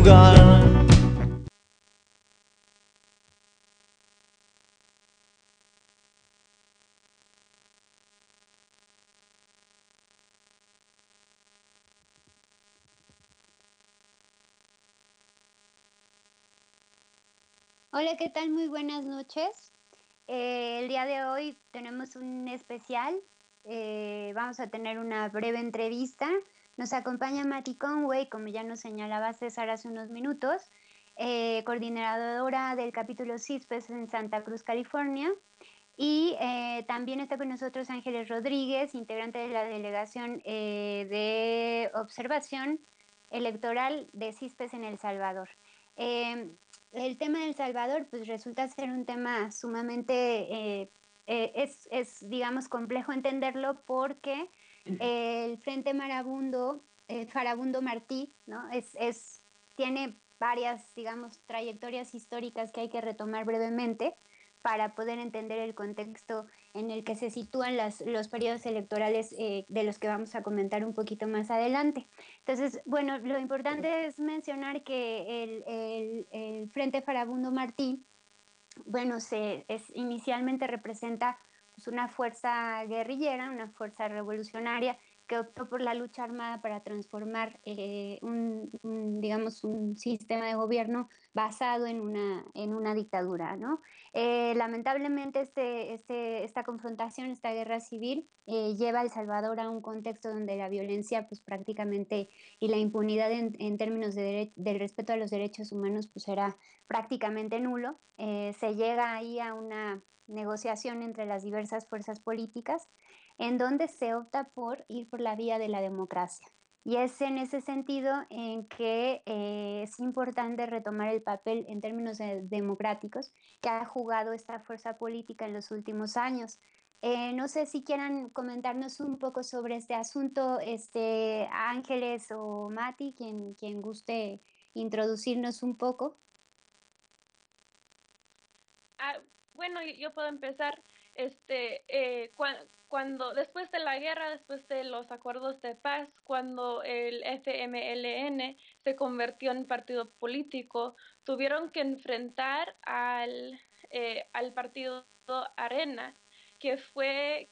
lugar. Hola, ¿qué tal? Muy buenas noches. El día de hoy tenemos un especial. Vamos a tener una breve entrevista. Nos acompaña Mati Conway, como ya nos señalaba César hace unos minutos, coordinadora del capítulo CISPES en Santa Cruz, California. Y también está con nosotros Ángeles Rodríguez, integrante de la delegación de observación electoral de CISPES en El Salvador. Eh, el tema de El Salvador pues resulta ser un tema sumamente, digamos, complejo entenderlo porque el Frente Marabundo, Farabundo Martí, ¿no? Tiene varias, digamos, trayectorias históricas que hay que retomar brevemente para poder entender el contexto en el que se sitúan los periodos electorales de los que vamos a comentar un poquito más adelante. Entonces, bueno, lo importante es mencionar que el Frente Farabundo Martí, bueno, inicialmente representa pues, una fuerza guerrillera, una fuerza revolucionaria que optó por la lucha armada para transformar digamos, un sistema de gobierno basado en una dictadura, ¿no? Lamentablemente esta confrontación, esta guerra civil, lleva a El Salvador a un contexto donde la violencia pues prácticamente y la impunidad en términos del respeto a los derechos humanos pues era prácticamente nulo. Se llega ahí a una negociación entre las diversas fuerzas políticas en donde se opta por ir por la vía de la democracia. Y es en ese sentido en que es importante retomar el papel en términos democráticos que ha jugado esta fuerza política en los últimos años. No sé si quieran comentarnos un poco sobre este asunto, Ángeles o Mati, quien guste introducirnos un poco. Ah, bueno, yo puedo empezar. Cuando después de la guerra, después de los acuerdos de paz, cuando el FMLN se convirtió en partido político, tuvieron que enfrentar al partido Arena, que fue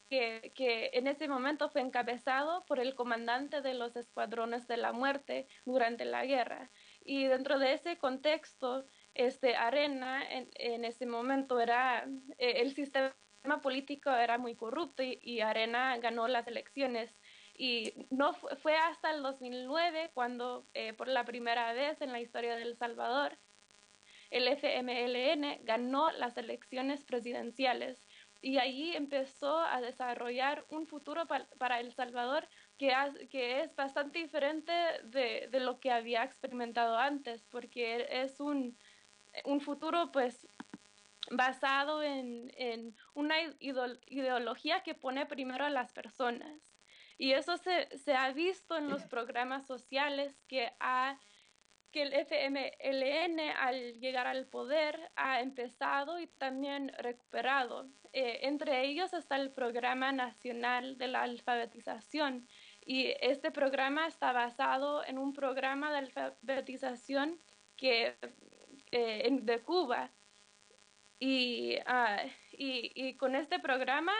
que en ese momento fue encabezado por el comandante de los Escuadrones de la Muerte durante la guerra. Y dentro de ese contexto, Arena en ese momento era, el sistema político era muy corrupto y Arena ganó las elecciones. Y no fue hasta el 2009 cuando por la primera vez en la historia de El Salvador el FMLN ganó las elecciones presidenciales y ahí empezó a desarrollar un futuro para El Salvador que es bastante diferente de lo que había experimentado antes, porque es un futuro pues basado en una ideología que pone primero a las personas. Y eso se ha visto en los programas sociales que el FMLN al llegar al poder ha empezado y también recuperado. Entre ellos está el Programa Nacional de la Alfabetización y este programa está basado en un programa de alfabetización de Cuba. Y con este programa,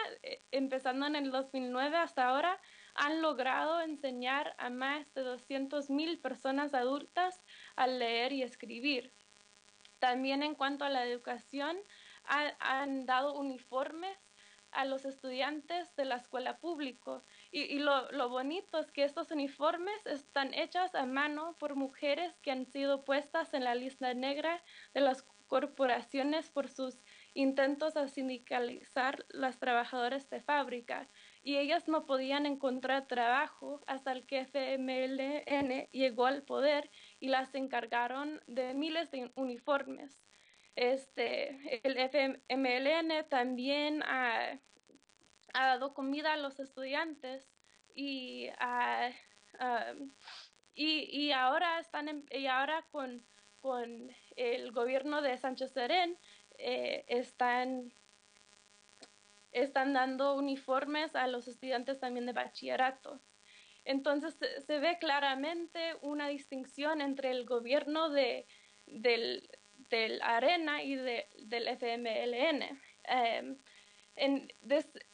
empezando en el 2009 hasta ahora, han logrado enseñar a más de 200,000 personas adultas a leer y escribir. También en cuanto a la educación, han dado uniformes a los estudiantes de la escuela pública. Y lo bonito es que estos uniformes están hechos a mano por mujeres que han sido puestas en la lista negra de las corporaciones por sus intentos a sindicalizar las trabajadoras de fábrica. Y ellas no podían encontrar trabajo hasta el que FMLN llegó al poder y las encargaron de miles de uniformes. El FMLN también ha dado comida a los estudiantes y, y ahora y ahora con el gobierno de Sánchez Serén están dando uniformes a los estudiantes también de bachillerato. Entonces se ve claramente una distinción entre el gobierno del, del Arena y del FMLN.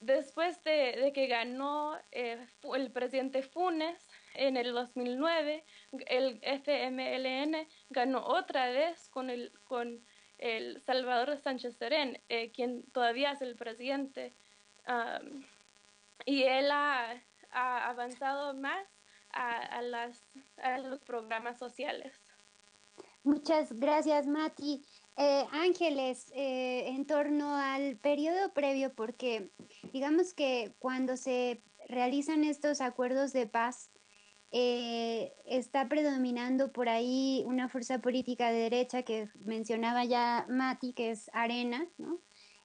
Después de que ganó el presidente Funes en el 2009, el FMLN ganó otra vez con el Salvador Sánchez Serén, quien todavía es el presidente. Um, y él ha avanzado más a los programas sociales. Muchas gracias, Mati. Ángeles, en torno al periodo previo, porque digamos que cuando se realizan estos acuerdos de paz, está predominando por ahí una fuerza política de derecha que mencionaba ya Mati, que es Arena, ¿no?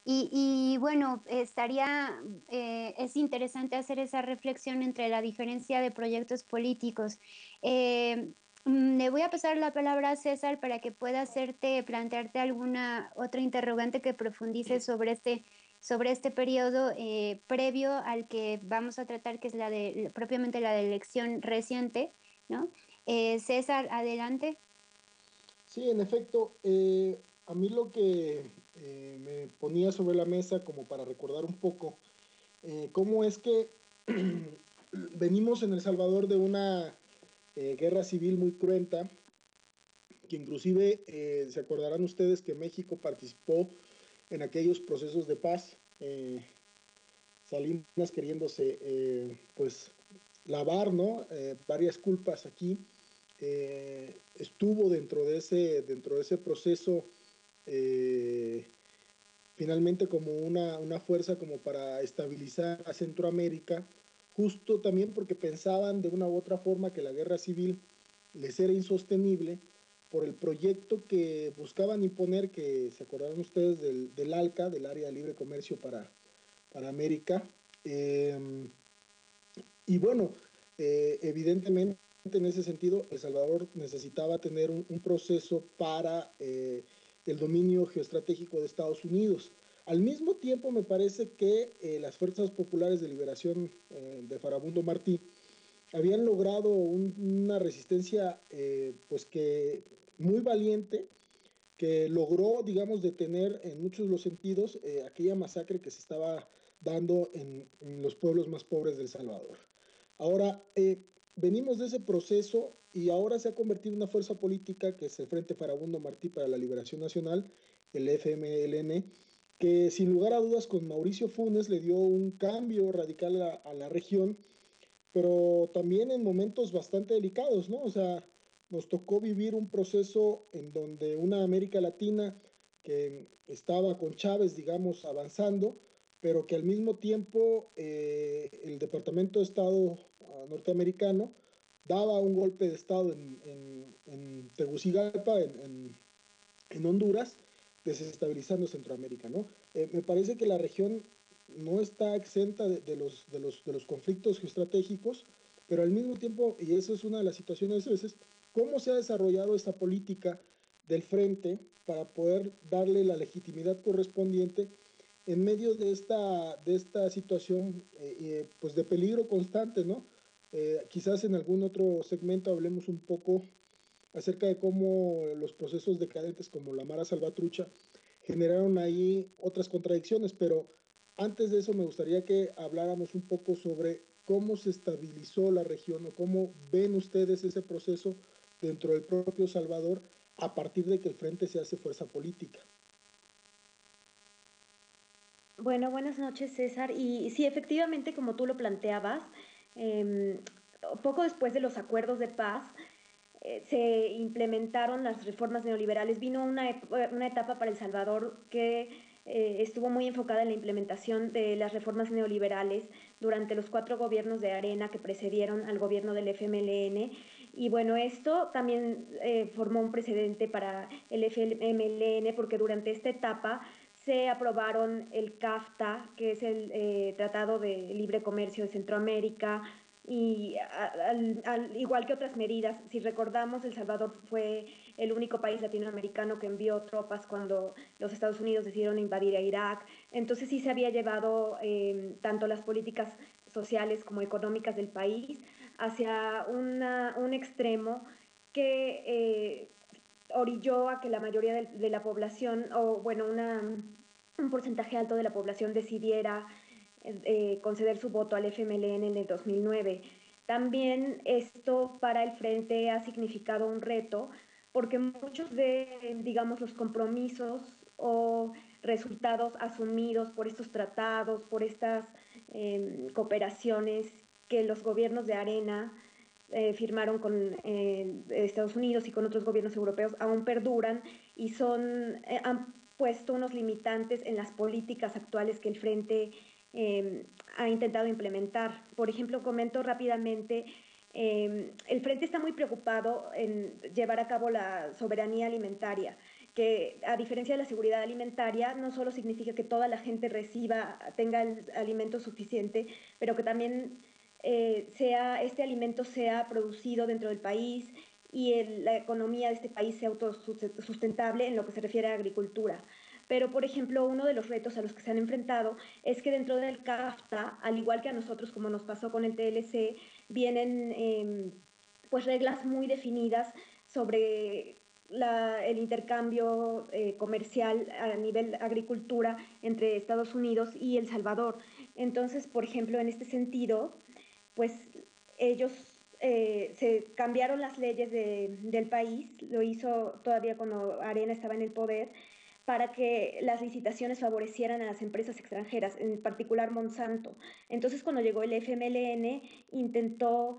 Y bueno, es interesante hacer esa reflexión entre la diferencia de proyectos políticos. Eh, Le voy a pasar la palabra a César para que pueda plantearte alguna otra interrogante que profundice sobre este periodo previo al que vamos a tratar, que es propiamente la de elección reciente, ¿no? César, adelante. Sí, en efecto, a mí lo que me ponía sobre la mesa como para recordar un poco cómo es que venimos en El Salvador de una guerra civil muy cruenta, que inclusive se acordarán ustedes que México participó en aquellos procesos de paz, Salinas queriéndose pues lavar, ¿no? Varias culpas aquí. Estuvo dentro de ese proceso eh, finalmente como una fuerza como para estabilizar a Centroamérica, justo también porque pensaban de una u otra forma que la guerra civil les era insostenible por el proyecto que buscaban imponer, que se acordaron ustedes del ALCA, del Área de Libre Comercio para América. Eh, y bueno, evidentemente en ese sentido, El Salvador necesitaba tener un proceso para el dominio geoestratégico de Estados Unidos. Al mismo tiempo, me parece que las Fuerzas Populares de Liberación de Farabundo Martí habían logrado una resistencia pues que muy valiente, que logró, digamos, detener en muchos de los sentidos aquella masacre que se estaba dando en los pueblos más pobres de El Salvador. Ahora, venimos de ese proceso y ahora se ha convertido en una fuerza política que es el Frente Farabundo Martí para la Liberación Nacional, el FMLN, que sin lugar a dudas con Mauricio Funes le dio un cambio radical a la región, pero también en momentos bastante delicados, ¿no? O sea, nos tocó vivir un proceso en donde una América Latina que estaba con Chávez, digamos, avanzando, pero que al mismo tiempo el Departamento de Estado norteamericano daba un golpe de Estado en Tegucigalpa, en Honduras, desestabilizando Centroamérica, ¿no? Me parece que la región no está exenta de los conflictos geoestratégicos, pero al mismo tiempo, y eso es una de las situaciones a veces, cómo se ha desarrollado esta política del frente para poder darle la legitimidad correspondiente en medio de esta situación pues de peligro constante, ¿no? Quizás en algún otro segmento hablemos un poco acerca de cómo los procesos decadentes como la Mara Salvatrucha generaron ahí otras contradicciones, pero antes de eso me gustaría que habláramos un poco sobre cómo se estabilizó la región o cómo ven ustedes ese proceso dentro del propio Salvador a partir de que el frente se hace fuerza política. Bueno, buenas noches, César. Y sí, efectivamente, como tú lo planteabas, em, poco después de los acuerdos de paz, se implementaron las reformas neoliberales. Vino una etapa para El Salvador que estuvo muy enfocada en la implementación de las reformas neoliberales durante los 4 gobiernos de Arena que precedieron al gobierno del FMLN. Y bueno, esto también formó un precedente para el FMLN porque durante esta etapa se aprobaron el CAFTA, que es el Tratado de Libre Comercio de Centroamérica, y igual que otras medidas, si recordamos, El Salvador fue el único país latinoamericano que envió tropas cuando los Estados Unidos decidieron invadir a Irak. Entonces sí se había llevado tanto las políticas sociales como económicas del país hacia un extremo que orilló a que la mayoría de la población, o bueno, un porcentaje alto de la población decidiera conceder su voto al FMLN en el 2009. También esto para el Frente ha significado un reto porque muchos de, digamos, los compromisos o resultados asumidos por estos tratados, por estas cooperaciones que los gobiernos de Arena firmaron con Estados Unidos y con otros gobiernos europeos aún perduran y han puesto unos limitantes en las políticas actuales que el Frente ha intentado implementar. Por ejemplo, comento rápidamente, el Frente está muy preocupado en llevar a cabo la soberanía alimentaria, que a diferencia de la seguridad alimentaria, no solo significa que toda la gente tenga el alimento suficiente, pero que también este alimento sea producido dentro del país y la economía de este país sea autosustentable en lo que se refiere a agricultura. Pero, por ejemplo, uno de los retos a los que se han enfrentado es que dentro del CAFTA, al igual que a nosotros, como nos pasó con el TLC, vienen pues reglas muy definidas sobre el intercambio comercial a nivel agricultura entre Estados Unidos y El Salvador. Entonces, por ejemplo, en este sentido, pues ellos se cambiaron las leyes del país, lo hizo todavía cuando Arena estaba en el poder, para que las licitaciones favorecieran a las empresas extranjeras, en particular Monsanto. Entonces, cuando llegó el FMLN, intentó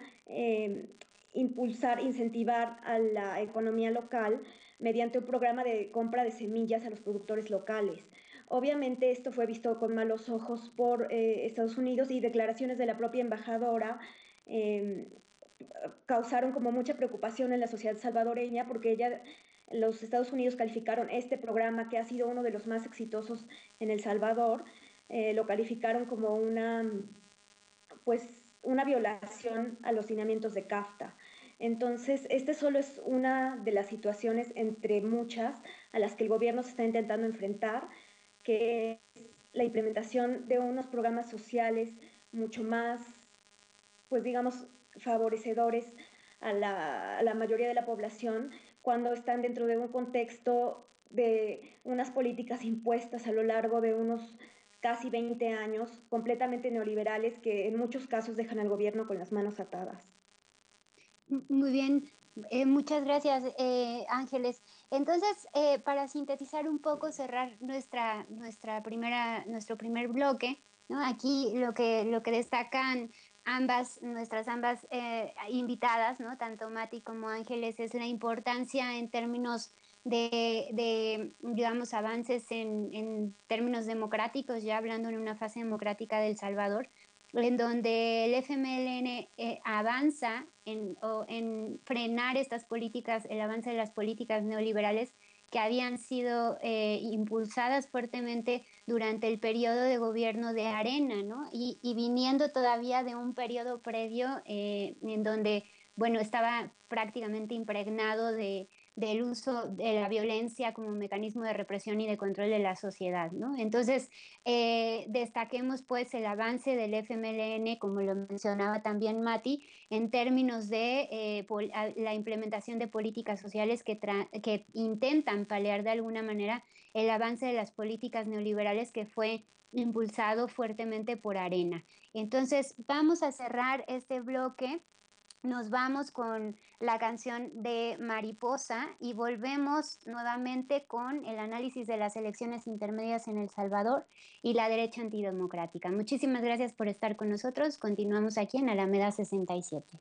incentivar a la economía local mediante un programa de compra de semillas a los productores locales. Obviamente esto fue visto con malos ojos por Estados Unidos y declaraciones de la propia embajadora eh, causaron como mucha preocupación en la sociedad salvadoreña porque los Estados Unidos calificaron este programa, que ha sido uno de los más exitosos en El Salvador, lo calificaron como una violación a los lineamientos de CAFTA. Entonces, este solo es una de las situaciones entre muchas a las que el gobierno se está intentando enfrentar, que es la implementación de unos programas sociales mucho más, pues digamos, favorecedores a la mayoría de la población cuando están dentro de un contexto de unas políticas impuestas a lo largo de unos casi 20 años, completamente neoliberales, que en muchos casos dejan al gobierno con las manos atadas. Muy bien, muchas gracias, Ángeles. Entonces, para sintetizar un poco, cerrar nuestro primer bloque, ¿no? Aquí lo que destacan nuestras ambas invitadas, ¿no? Tanto Mati como Ángeles, es la importancia en términos digamos, avances en términos democráticos, ya hablando en una fase democrática de El Salvador, en donde el FMLN avanza en frenar estas políticas, el avance de las políticas neoliberales que habían sido impulsadas fuertemente durante el periodo de gobierno de Arena, ¿no? Y viniendo todavía de un periodo previo en donde, bueno, estaba prácticamente impregnado del uso de la violencia como mecanismo de represión y de control de la sociedad, ¿no? Entonces, destaquemos pues el avance del FMLN, como lo mencionaba también Mati, en términos de la implementación de políticas sociales que intentan paliar de alguna manera el avance de las políticas neoliberales que fue impulsado fuertemente por Arena. Entonces, vamos a cerrar este bloque. Nos vamos con la canción de Mariposa y volvemos nuevamente con el análisis de las elecciones intermedias en El Salvador y la derecha antidemocrática. Muchísimas gracias por estar con nosotros. Continuamos aquí en Alameda 67.